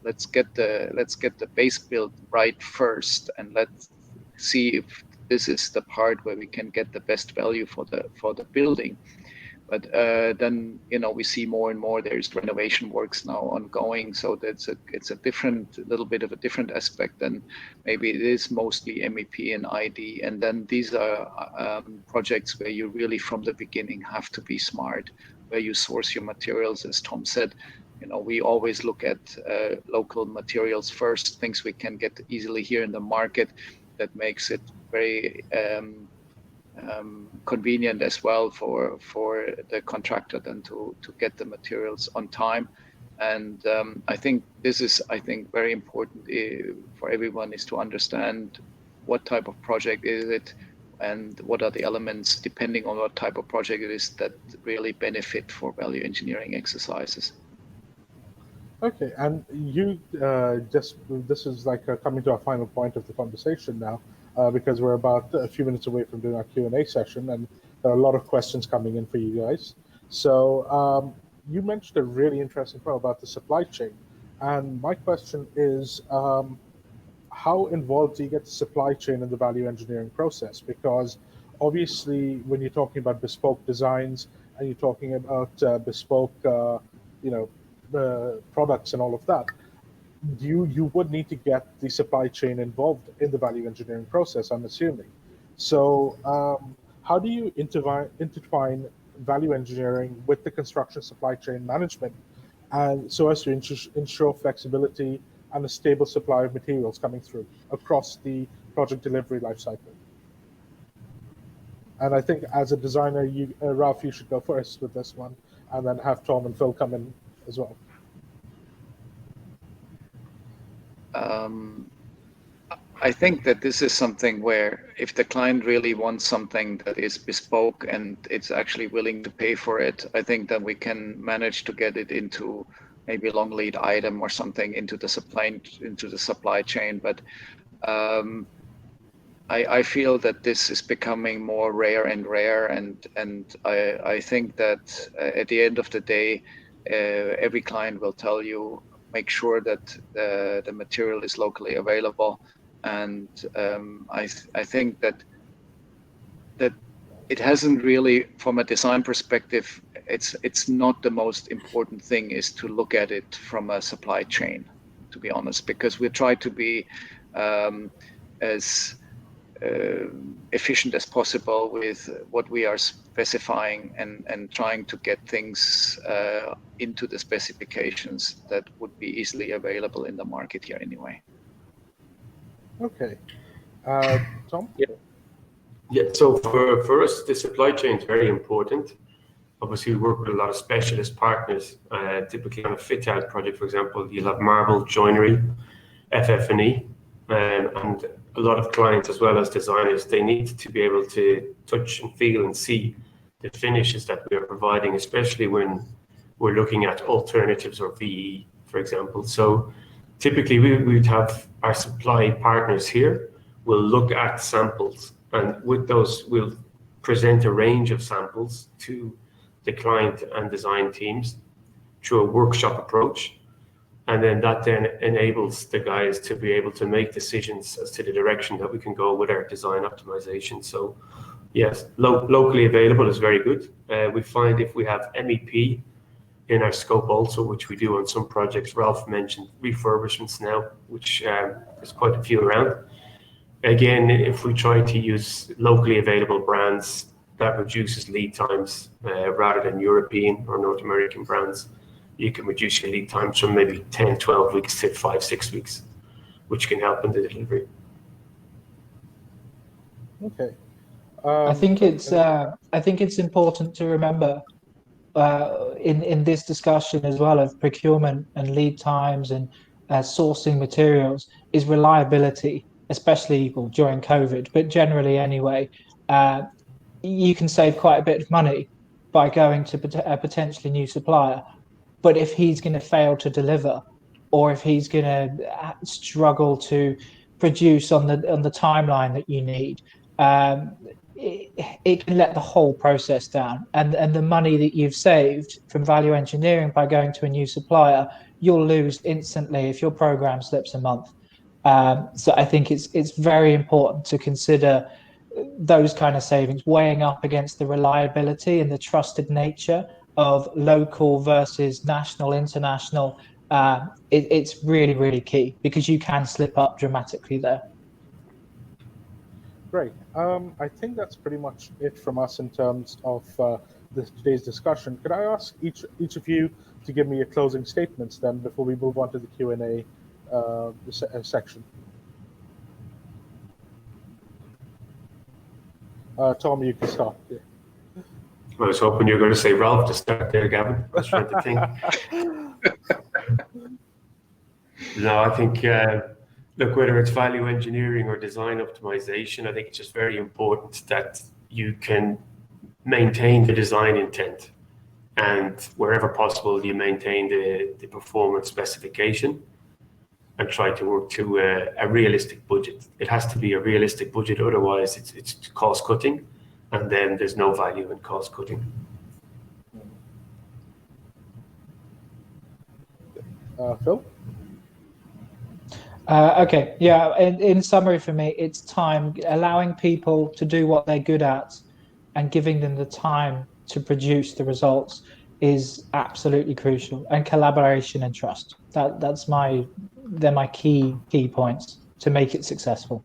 let's get the base build right first, and let's see if this is the part where we can get the best value for the building. But then we see more and more there's renovation works now ongoing, so it's a little bit of a different aspect, and maybe it is mostly MEP and ID. And then these are projects where you really from the beginning have to be smart, where you source your materials, as Tom said. We always look at local materials first, things we can get easily here in the market. That makes it very convenient as well for the contractor then to get the materials on time. And I think this is very important for everyone, is to understand what type of project is it, and what are the elements, depending on what type of project it is, that really benefit for value engineering exercises. Okay, and you this is like coming to our final point of the conversation now, because we're about a few minutes away from doing our Q&A session, and there are a lot of questions coming in for you guys. So you mentioned a really interesting part about the supply chain, and my question is, how involved do you get the supply chain in the value engineering process? Because obviously, when you're talking about bespoke designs and you're talking about bespoke, products and all of that, you would need to get the supply chain involved in the value engineering process, I'm assuming. So how do you intertwine value engineering with the construction supply chain management, and so as to ensure flexibility and a stable supply of materials coming through across the project delivery lifecycle? And I think as a designer, Ralph, you should go first with this one, and then have Tom and Phil come in as well. I think that this is something where if the client really wants something that is bespoke and it's actually willing to pay for it, I think that we can manage to get it into maybe a long lead item or something into the supply chain. But I feel that this is becoming more rare and rare, and I think that at the end of the day, every client will tell you, make sure that the material is locally available. And I think that it hasn't really, from a design perspective, it's not the most important thing is to look at it from a supply chain, to be honest, because we try to be as efficient as possible with what we are specifying, and trying to get things into the specifications that would be easily available in the market here anyway. Okay. Tom? Yeah, so for us, the supply chain is very important. Obviously, we work with a lot of specialist partners. Typically on a fit-out project, for example, you'll have marble, joinery, FF&E, and a lot of clients, as well as designers, they need to be able to touch and feel and see the finishes that we are providing, especially when we're looking at alternatives or VE, for example. So typically we'd have our supply partners here will look at samples, and with those we'll present a range of samples to the client and design teams, through a workshop approach. And then that then enables the guys to be able to make decisions as to the direction that we can go with our design optimization. So yes, locally available is very good. We find if we have MEP in our scope also, which we do on some projects, Ralph mentioned refurbishments now, which there's quite a few around. Again, if we try to use locally available brands, that reduces lead times rather than European or North American brands. You can reduce your lead times from maybe 10, 12 weeks to 5, 6 weeks, which can help in the delivery. Okay. I think it's important to remember in this discussion as well of procurement and lead times and sourcing materials is reliability, especially during COVID, but generally anyway. You can save quite a bit of money by going to a potentially new supplier. But if he's going to fail to deliver, or if he's going to struggle to produce on the timeline that you need, it can let the whole process down. And the money that you've saved from value engineering by going to a new supplier, you'll lose instantly if your program slips a month. So I think it's very important to consider those kind of savings, weighing up against the reliability and the trusted nature of local versus national, international. It's really, really key because you can slip up dramatically there. Great. I think that's pretty much it from us in terms of today's discussion. Could I ask each of you to give me your closing statements then before we move on to the Q&A section? Tom, you can start. Yeah. I was hoping you were going to say Ralph to start there, Gavin. I was trying to think. No, I think, look, whether it's value engineering or design optimization, I think it's just very important that you can maintain the design intent, and wherever possible, you maintain the performance specification and try to work to a realistic budget. It has to be a realistic budget, otherwise it's cost cutting, and then there's no value in cost cutting. Phil? Okay, yeah, in summary for me, it's time, allowing people to do what they're good at and giving them the time to produce the results is absolutely crucial, and collaboration and trust. They're my key points to make it successful.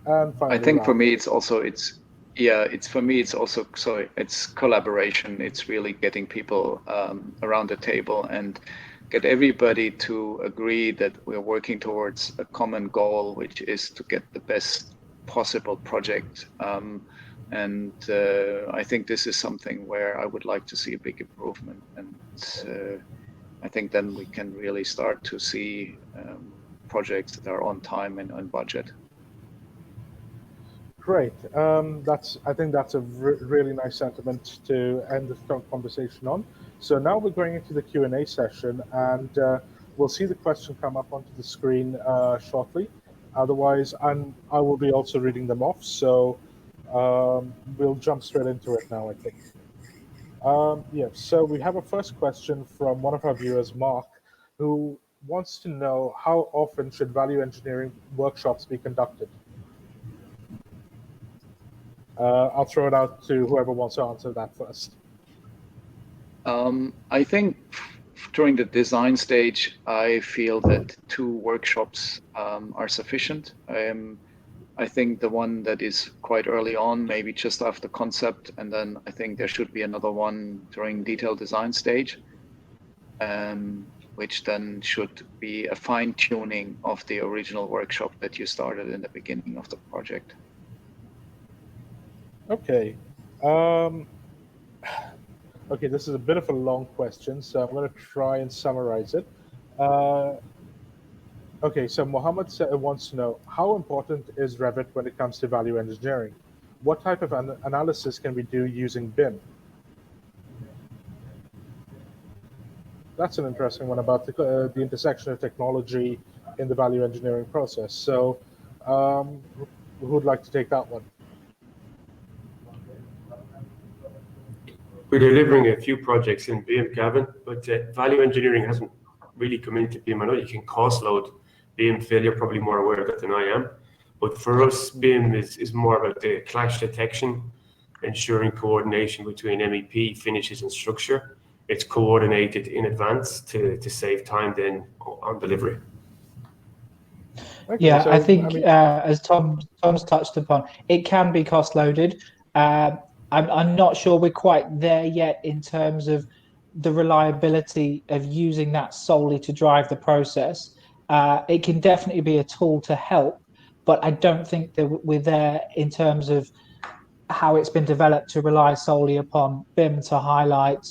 And finally, I think for me it's collaboration. It's really getting people around the table and get everybody to agree that we're working towards a common goal, which is to get the best possible project. And I think this is something where I would like to see a big improvement. And I think then we can really start to see projects that are on time and on budget. Great. I think that's a really nice sentiment to end this conversation on. So now we're going into the Q&A session, and we'll see the question come up onto the screen shortly. Otherwise, I will be also reading them off. So we'll jump straight into it now, I think. Yeah. So we have a first question from one of our viewers, Mark, who wants to know how often should value engineering workshops be conducted? I'll throw it out to whoever wants to answer that first. I think during the design stage, I feel that 2 workshops are sufficient. I think the one that is quite early on, maybe just after concept, and then I think there should be another one during detailed design stage, which then should be a fine-tuning of the original workshop that you started in the beginning of the project. Okay. Okay, this is a bit of a long question, so I'm going to try and summarize it. Okay, so Mohammed wants to know, how important is Revit when it comes to value engineering? What type of analysis can we do using BIM? That's an interesting one about the intersection of technology in the value engineering process. So who would like to take that one? We're delivering a few projects in BIM, Gavin, but value engineering hasn't really come into BIM. I know you can cost load BIM, Phil, you're probably more aware of that than I am. But for us, BIM is more about the clash detection, ensuring coordination between MEP, finishes and structure. It's coordinated in advance to save time then on delivery. Okay, Yeah, so, I think mean, as Tom's touched upon, it can be cost loaded. I'm not sure we're quite there yet in terms of the reliability of using that solely to drive the process. It can definitely be a tool to help, but I don't think that we're there in terms of how it's been developed to rely solely upon BIM to highlight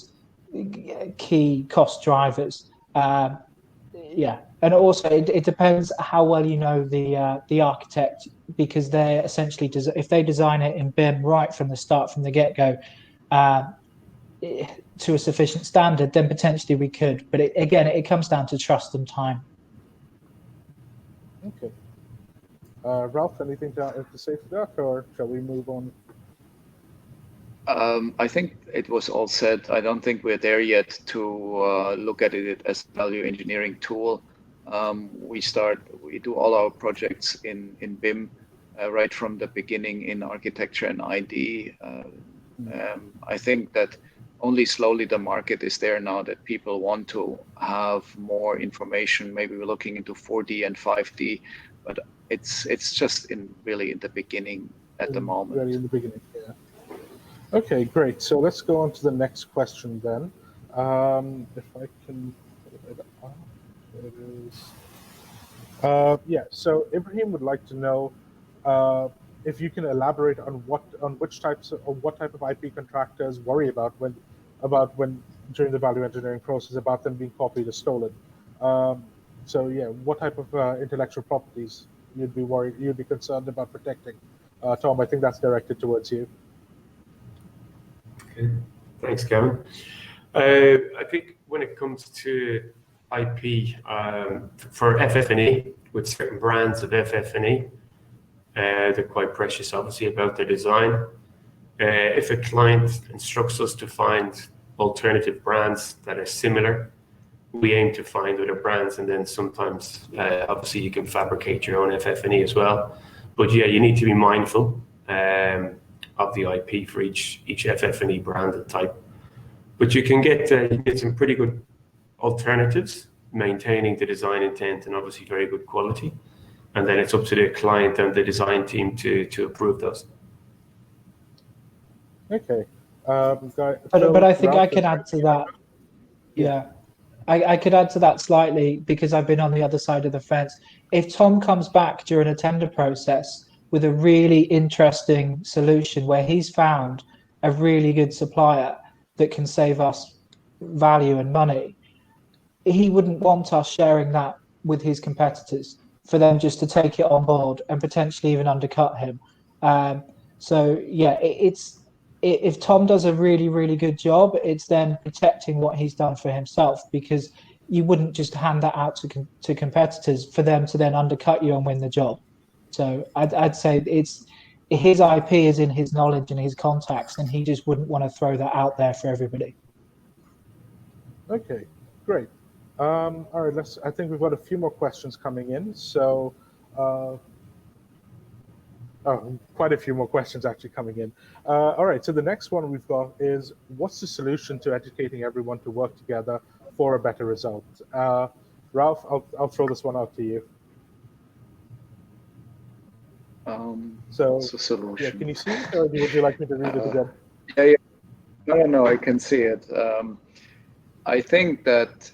key cost drivers. Yeah, and also it depends how well you know the architect, because they're essentially if they design it in BIM right from the start, from the get-go, to a sufficient standard, then potentially we could. But again, it comes down to trust and time. okay. Ralph, anything to say to that, or shall we move on? I think it was all said. I don't think we're there yet to look at it as a value engineering tool. We do all our projects in BIM right from the beginning in architecture and ID. I think that only slowly the market is there now that people want to have more information. Maybe we're looking into 4D and 5D, but it's just really in the beginning at the moment. Really in the beginning, yeah. Okay, great. So let's go on to the next question then. If I can put it up, there it is. Yeah. So Ibrahim would like to know if you can elaborate on what type of IP contractors worry about when during the value engineering process about them being copied or stolen. So yeah, what type of intellectual properties you'd be concerned about protecting? Tom, I think that's directed towards you. Okay. Thanks, Gavin. I think when it comes to IP for FF&E, with certain brands of FF&E, they're quite precious, obviously, about their design. If a client instructs us to find alternative brands that are similar, we aim to find other brands, and then sometimes, obviously, you can fabricate your own FF&E as well. But yeah, you need to be mindful of the IP for each FF&E brand and type. But you can get some pretty good alternatives, maintaining the design intent and obviously very good quality. And then it's up to the client and the design team to approve those. Okay. But I think I can add to that. Yeah. I could add to that slightly, because I've been on the other side of the fence. If Tom comes back during a tender process with a really interesting solution where he's found a really good supplier that can save us value and money, he wouldn't want us sharing that with his competitors, for them just to take it on board and potentially even undercut him. So yeah, if Tom does a really, really good job, it's then protecting what he's done for himself, because you wouldn't just hand that out to competitors for them to then undercut you and win the job. So I'd say it's his IP is in his knowledge and his contacts, and he just wouldn't want to throw that out there for everybody. Okay, great. All right, I think we've got a few more questions coming in. So, quite a few more questions actually coming in. All right, so the next one we've got is, what's the solution to educating everyone to work together for a better result? Ralph, I'll throw this one out to you. So solution. Yeah, can you see it, or would you like me to read it again? Yeah. No, I can see it. I think that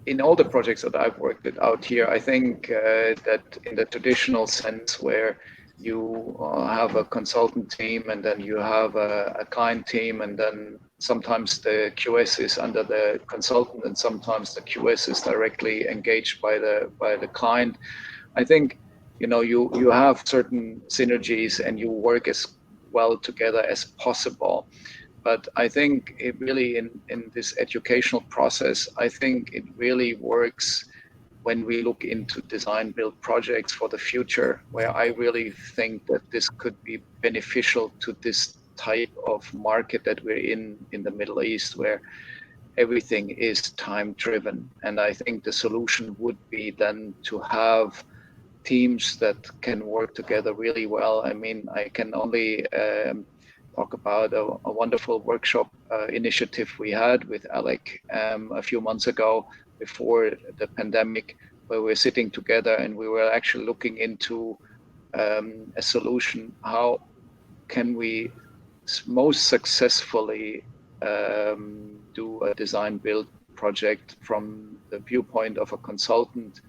in all the projects that I've worked out here, I think that in the traditional sense, where you have a consultant team and then you have a client team, and then sometimes the QS is under the consultant and sometimes the QS is directly engaged by the client. I think you have certain synergies and you work as well together as possible. But I think it really, in this educational process, I think it really works when we look into design build projects for the future, where I really think that this could be beneficial to this type of market that we're in the Middle East, where everything is time driven. And I think the solution would be then to have teams that can work together really well. I mean, I can only talk about a wonderful workshop initiative we had with ALEC a few months ago before the pandemic, where we're sitting together and we were actually looking into a solution. How can we most successfully do a design build project from the viewpoint of a consultant,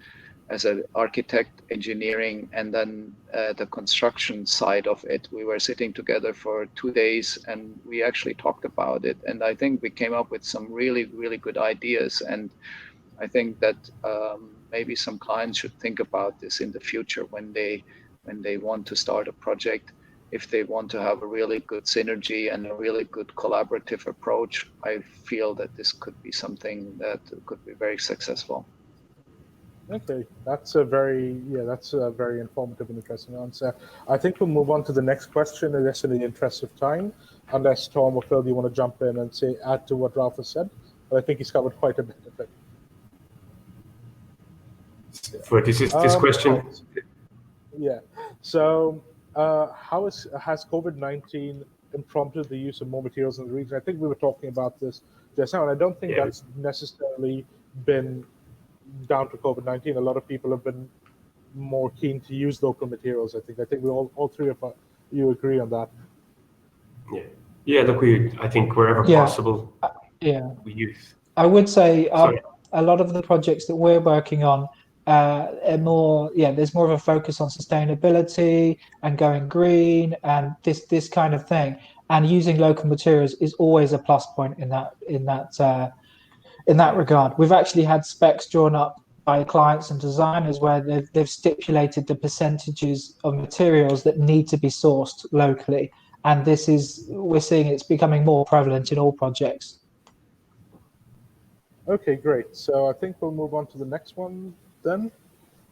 as an architect, engineering, and then the construction side of it. We were sitting together for 2 days and we actually talked about it. And I think we came up with some really, really good ideas. And I think that maybe some clients should think about this in the future when they want to start a project. If they want to have a really good synergy and a really good collaborative approach, I feel that this could be something that could be very successful. Okay, that's a very informative and interesting answer. I think we'll move on to the next question, I guess, in the interest of time, unless Tom or Phil, you want to jump in and add to what Ralph has said. But I think he's covered quite a bit of it. For this question. Yeah. So, has COVID-19 prompted the use of more materials in the region? I think we were talking about this just now, and I don't think that's necessarily been down to COVID-19. A lot of people have been more keen to use local materials. I think we all three of you agree on that. Yeah. Look, I think wherever possible, we use. I would say a lot of the projects that we're working on are more. There's more of a focus on sustainability and going green and this kind of thing. And using local materials is always a plus point in that regard. We've actually had specs drawn up by clients and designers where they've stipulated the percentages of materials that need to be sourced locally. And we're seeing it's becoming more prevalent in all projects. Okay, great. So I think we'll move on to the next one then.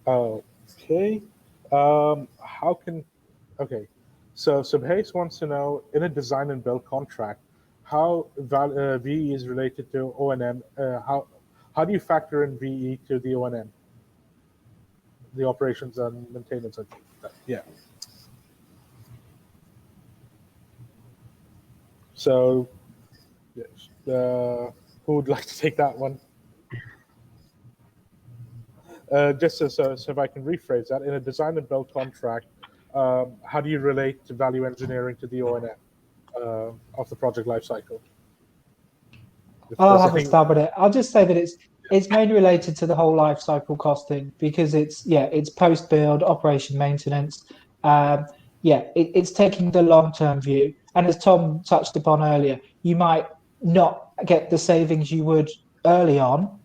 Okay. So Subhais wants to know, in a design and build contract, how VE is related to O&M. How do you factor in VE to the O&M, the operations and maintenance? Yeah. So, who would like to take that one? Just so if I can rephrase that, in a design and build contract, how do you relate to value engineering to the O&M of the project lifecycle? I'll have a stab at it. I'll just say that it's mainly related to the whole life cycle costing, because it's post-build, operation, maintenance. It's taking the long-term view. And as Tom touched upon earlier, you might not get the savings you would early on,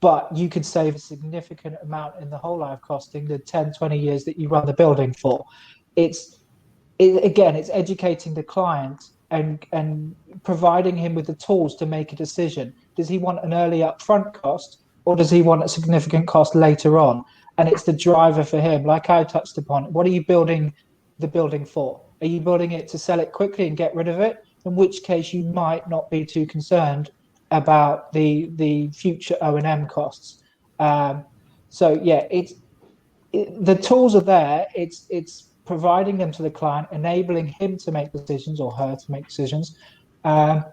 but you could save a significant amount in the whole life costing, the 10, 20 years that you run the building for. It's educating the client and providing him with the tools to make a decision. Does he want an early upfront cost, or does he want a significant cost later on? And it's the driver for him, like I touched upon. What are you building the building for? Are you building it to sell it quickly and get rid of it? In which case you might not be too concerned about the future O&M costs. The tools are there. It's providing them to the client, enabling him to make decisions or her to make decisions. It's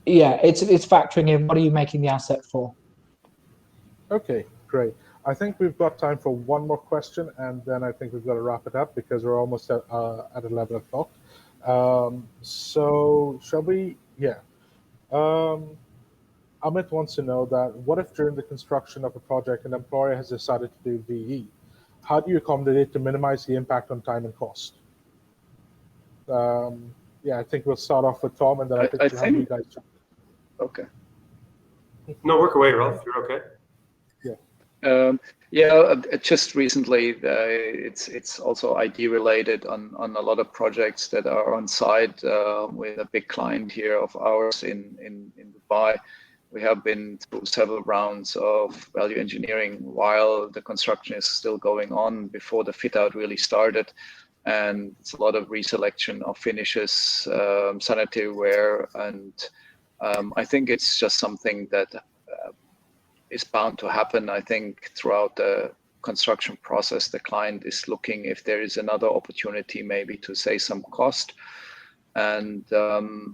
factoring in, what are you making the asset for? Okay, great. I think we've got time for one more question, and then I think we've got to wrap it up because we're almost at 11 o'clock. So shall we? Yeah. Amit wants to know that, what if during the construction of a project an employer has decided to do VE? How do you accommodate to minimize the impact on time and cost? I think we'll start off with Tom, and then I think we'll have you guys jump. Okay. No, work away, Ralph. You're okay. Just recently, it's also ID related on a lot of projects that are on site with a big client here of ours in Dubai. We have been through several rounds of value engineering while the construction is still going on, before the fit out really started. and it's a lot of reselection of finishes, sanitary ware, and I think it's just something that is bound to happen. I think throughout the construction process, the client is looking if there is another opportunity maybe to save some cost. And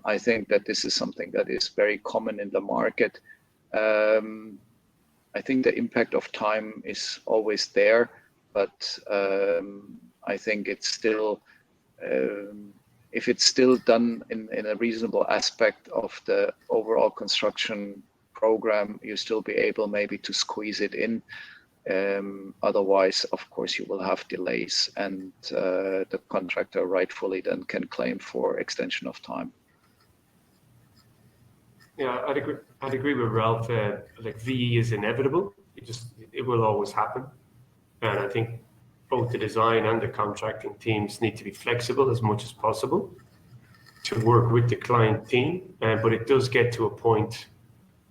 I think that this is something that is very common in the market. I think the impact of time is always there, but I think it's still, if it's still done in a reasonable aspect of the overall construction program, you still be able maybe to squeeze it in. Otherwise, of course, you will have delays, and the contractor rightfully then can claim for extension of time. Yeah, I'd agree with Ralph. Like VE is inevitable. It will always happen, and I think both the design and the contracting teams need to be flexible as much as possible to work with the client team. But it does get to a point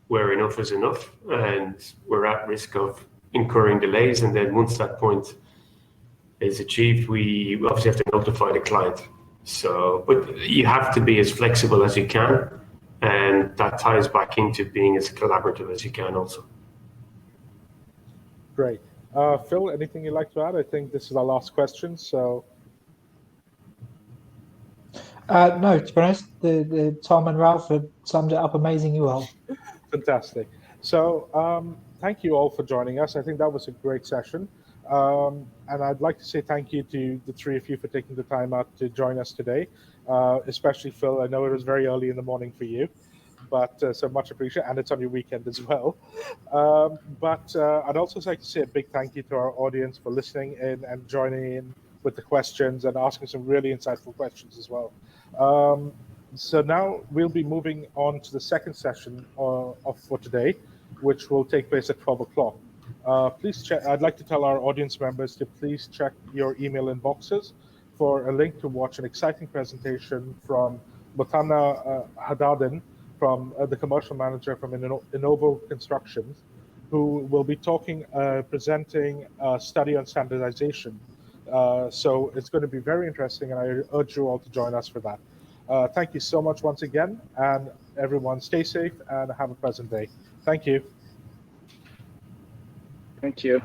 where enough is enough, and we're at risk of incurring delays. And then once that point is achieved, we obviously have to notify the client. So, but you have to be as flexible as you can, and that ties back into being as collaborative as you can also. Great. Phil, anything you'd like to add? I think this is our last question, so. No, to be honest, the Tom and Ralph have summed it up amazingly well. Fantastic. So thank you all for joining us. I think that was a great session. And I'd like to say thank you to the three of you for taking the time out to join us today, especially Phil. I know it was very early in the morning for you, but so much appreciated, and it's on your weekend as well. But I'd also like to say a big thank you to our audience for listening in and joining in with the questions and asking some really insightful questions as well. So now we'll be moving on to the second session for today, which will take place at 12 o'clock. Please check. I'd like to tell our audience members to please check your email inboxes for a link to watch an exciting presentation from Botana Hadadin, from the commercial manager from Innovo Constructions, who will be presenting a study on standardization. So it's going to be very interesting, and I urge you all to join us for that. Thank you so much once again, and everyone stay safe and have a pleasant day. Thank you. Thank you.